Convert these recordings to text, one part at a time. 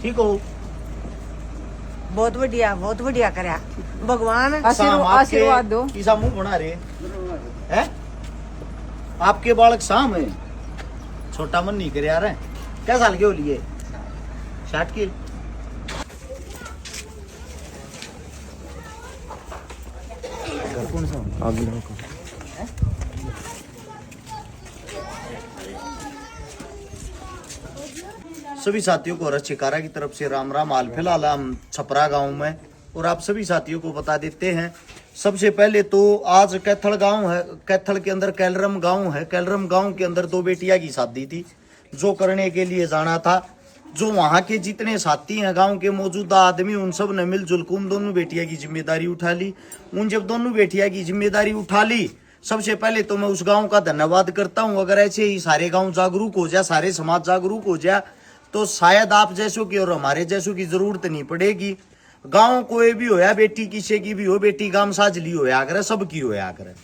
ठीक हो? बहुत बढ़िया करया भगवान। आशीर्वाद दो। ईसा मुंह बना रहे हैं आपके बालक शाम है, छोटा मन नहीं करे यार। क्या साल के हो लिए? 60 के। कौन सा सभी साथियों को रच शिकारा की तरफ से राम राम। हाल फिलहाल हम छपरा गांव में, और आप सभी साथियों को बता देते हैं। सबसे पहले तो आज कैथल गांव है, कैथल के अंदर कैलरम गांव है। कैलरम गांव के अंदर दो बेटियां की शादी थी, जो करने के लिए जाना था। जो वहां के जितने साथी हैं गांव के मौजूदा आदमी, उन सब ने मिलजुल कर उन दोनों बेटियां की जिम्मेदारी उठा ली। उन जब दोनों बेटियां की जिम्मेदारी उठा ली, सबसे पहले तो मैं उस गांव का धन्यवाद करता हूं। अगर ऐसे ही सारे गांव जागरूक हो जाए, सारे समाज जागरूक हो जाए, तो शायद आप जैसों की और हमारे जैसों की जरूरत नहीं पड़ेगी। गांव कोई भी होया, बेटी किसी की भी हो, बेटी गांव साजली होया करे, सबकी होया करे।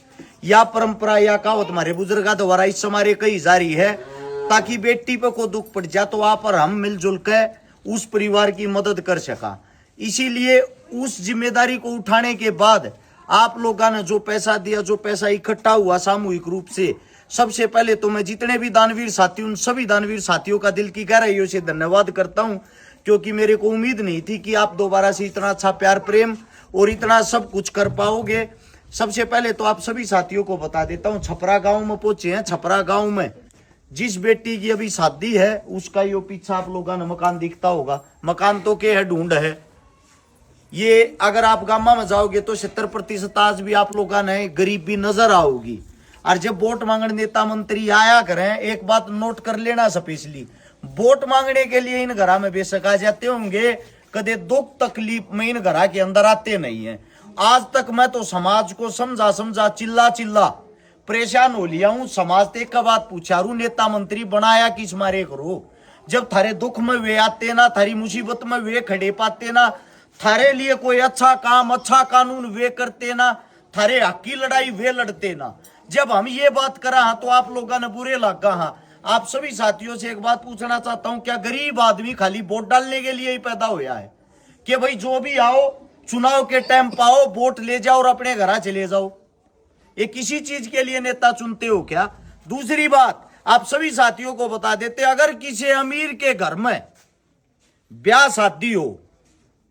या परंपरा या कहावत हमारे बुजुर्गों द्वारा इस हमारे कई जारी है, ताकि बेटी पे को दुख पड़ जाए तो आप और हम मिलजुल के उस परिवार की मदद कर सका। इसीलिए उस जिम्मेदारी को उठाने के बाद आप लोगों ने जो पैसा दिया, जो पैसा इकट्ठा हुआ सामूहिक रूप से, सबसे पहले तो मैं जितने भी दानवीर साथी, उन सभी दानवीर साथियों का दिल की गहराइयों से धन्यवाद करता हूं, क्योंकि मेरे को उम्मीद नहीं थी कि आप दोबारा से इतना अच्छा प्यार प्रेम और इतना सब कुछ कर पाओगे। सबसे पहले तो आप सभी साथियों को बता देता हूं, छपरा गांव में पहुंचे हैं। छपरा गांव में जिस बेटी की अभी शादी है, उसका यो पीछा आप लोगों ने मकान दिखता होगा। मकान तो के है, ढूंढ है ये। अगर आप गामा में जाओगे तो 70% आज भी आप लोगों ने गरीबी नजर आओगी। और जब वोट मांगने नेता मंत्री आया करें, एक बात नोट कर लेना स्पेशली, वोट मांगने के लिए इन घरा में बेशक आ जाते होंगे, कदे दुख तकलीफ में इन घरा के अंदर आते नहीं है। आज तक मैं तो समाज को समझा चिल्ला परेशान हो लिया हूं। समाज ते एक बात पूछा रू, नेता मंत्री बनाया किस मारे करो? जब थारे दुख में वे आते ना, थारी मुसीबत में वे खड़े पाते ना, थारे लिए कोई अच्छा काम अच्छा कानून वे करते ना, थारे हक की लड़ाई वे लड़ते ना। जब हम ये बात करा तो आप लोगों ने बुरे लगा। हाँ, आप सभी साथियों से एक बात पूछना चाहता हूं, क्या गरीब आदमी खाली वोट डालने के लिए ही पैदा होया है कि भाई जो भी आओ चुनाव के टाइम पाओ, वोट ले जाओ और अपने घर चले जाओ? ये किसी चीज के लिए नेता चुनते हो क्या? दूसरी बात, आप सभी साथियों को बता देते, अगर किसी अमीर के घर में ब्याह शादी हो,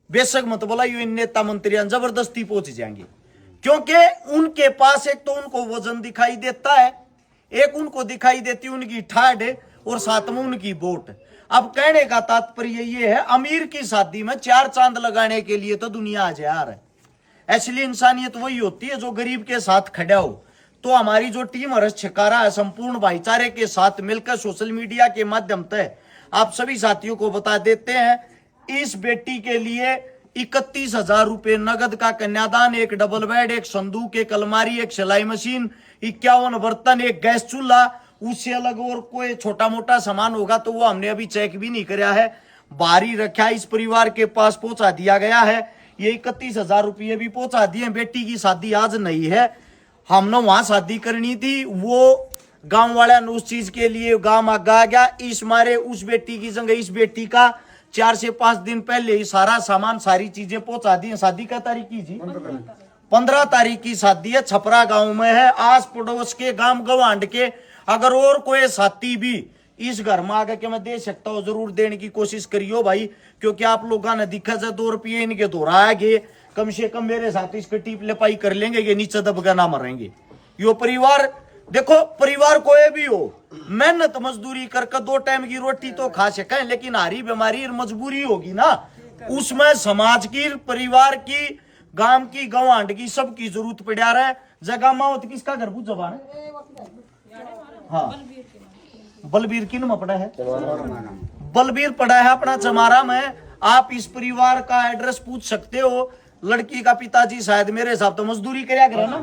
बेशक मत बोला ये नेता मंत्री जबरदस्ती पहुंच जाएंगे, क्योंकि उनके पास एक तो उनको वजन दिखाई देता है, एक उनको दिखाई देती उनकी ठाड और साथ में उनकी वोट। अब कहने का तात्पर्य ये है, अमीर की शादी में 4 चांद लगाने के लिए तो दुनिया आ जा रहा है। असली इंसानियत वही होती है जो गरीब के साथ खड़ा हो। तो हमारी जो टीम हर्ष छिकारा है, संपूर्ण भाईचारे के साथ मिलकर सोशल मीडिया के माध्यम से आप सभी साथियों को बता देते हैं, इस बेटी के लिए 31,000 रुपए नगद का कन्यादान, एक डबल बेड, एक संदूक, एक अलमारी, एक सिलाई मशीन, 51 बर्तन, एक गैस चूल्हा, उससे अलग और कोई छोटा मोटा सामान होगा तो वो हमने अभी चेक भी नहीं कराया है, बाहरी रखा, इस परिवार के पास पहुंचा दिया गया है। ये 31,000 रुपये भी पहुंचा दिए। बेटी की शादी आज नहीं है, हमने वहां शादी करनी थी, वो गांव वाले ने उस चीज के लिए गांव आगा गया। इस मारे उस बेटी की जगह इस बेटी का 4 से 5 दिन पहले ही सारा सामान सारी चीजें पहुंचा दी। शादी का तारीख की जी 15 तारीख की शादी है, छपरा गांव में है। आस पड़ोस के गांव गवांड के अगर और कोई साथी भी इस घर में आगे के मैं दे सकता हूँ, जरूर देने की कोशिश करियो भाई, क्योंकि आप लोगों ने दिखा जा 2 रुपये इनके दोहराएंगे, कम से कम मेरे साथ इसके टीप लेपाई कर लेंगे, ये नीचे दबका ना मरेंगे। यो परिवार देखो, परिवार कोई भी हो, मेहनत मजदूरी करके 2 टाइम की रोटी तो खा सके, लेकिन हारी बीमारी मजबूरी होगी ना, उसमें समाज की, परिवार की, गांव की, गवांड की, सबकी जरूरत पड़ा रहा है। जगह माओ किसका घर पूछ जबान है? हाँ, बलबीर किन में पड़ा है? बलबीर पड़ा है अपना चमारा में। आप इस परिवार का एड्रेस पूछ सकते हो। लड़की का पिताजी शायद मेरे हिसाब तो मजदूरी करया करे ना,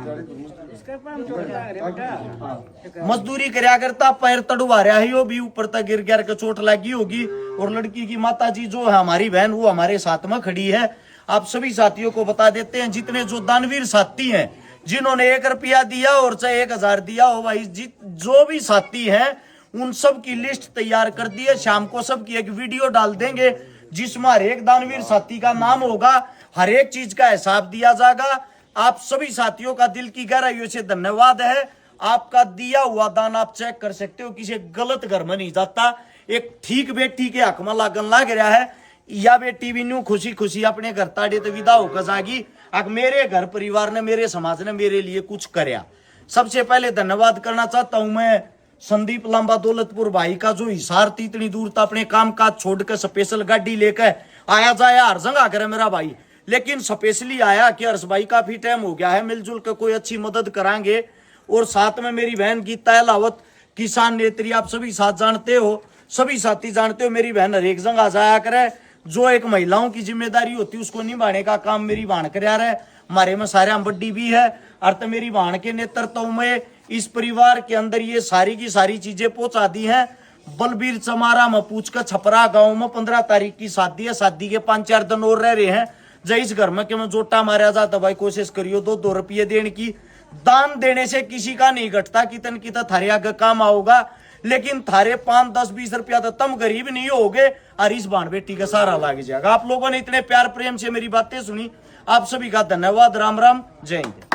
मजदूरी करया करता, पैर तड़वा रहा है, भी ऊपर तक गिर गिर के चोट लगी होगी। और लड़की की माताजी जो है हमारी बहन, वो हमारे साथ में खड़ी है। आप सभी साथियों को बता देते हैं, जितने जो दानवीर साथी हैं, जिन्होंने 1 रुपया दिया और चाहे 1000 दिया हो, भाई जो भी साथी हैं उन सब की लिस्ट तैयार कर दी है। शाम को सबकी एक वीडियो डाल देंगे, जिसमें हर एक दानवीर साथी का नाम होगा, हर एक चीज का हिसाब दिया जाएगा। आप सभी साथियों का दिल की गहराइयों से धन्यवाद है। आपका दिया हुआ दान आप चेक कर सकते हो, किसी गलत घर में नहीं जाता। एक ठीक बेटी के हक में लागन लाग रहा है, या बेटी भी न्यू खुशी खुशी अपने घर ताड़े तो विदा होकर जागी। अब मेरे घर परिवार ने, मेरे समाज ने मेरे लिए कुछ करया। सबसे पहले धन्यवाद करना चाहता हूं मैं संदीप लांबा दौलतपुर भाई का, जो हिसार इतनी दूर तक अपने काम काज छोड़कर स्पेशल गाड़ी लेकर आया जाया हर जगह करे मेरा भाई, लेकिन स्पेशली आया कि हर्ष भाई काफी टाइम हो गया है, मिलजुल कर कोई अच्छी मदद करांगे। और साथ में मेरी बहन गीता लावत, किसान नेत्री, आप सभी साथ जानते हो, सभी साथी जानते हो, मेरी बहन हर एक जगह जाया करे। जो एक महिलाओं की जिम्मेदारी होती है उसको निभाने का काम मेरी बहन कर रहा है। हमारे में सारे बड्डी भी है, अर्थ मेरी बहन के नेतृत्व में इस परिवार के अंदर ये सारी की सारी चीजें पहुंचा दी हैं। बलबीर चमारा में पूछ कर छपरा गांव में 15 तारीख की शादी है, शादी के 5-4 दिन और रह रहे हैं। जय इस घर में कि मैं जोटा मारा जाता भाई, कोशिश करियो 2-2 रुपये देने की। दान देने से किसी का नहीं घटता, कितन कितना थारे आगे काम आओगा, लेकिन थारे 5, 10, 20 रुपया तो तुम गरीब नहीं होगे और इस बाण बेटी का सारा लाग जाएगा। आप लोगों ने इतने प्यार प्रेम से मेरी बातें सुनी, आप सभी का धन्यवाद। राम राम, जय हिंद।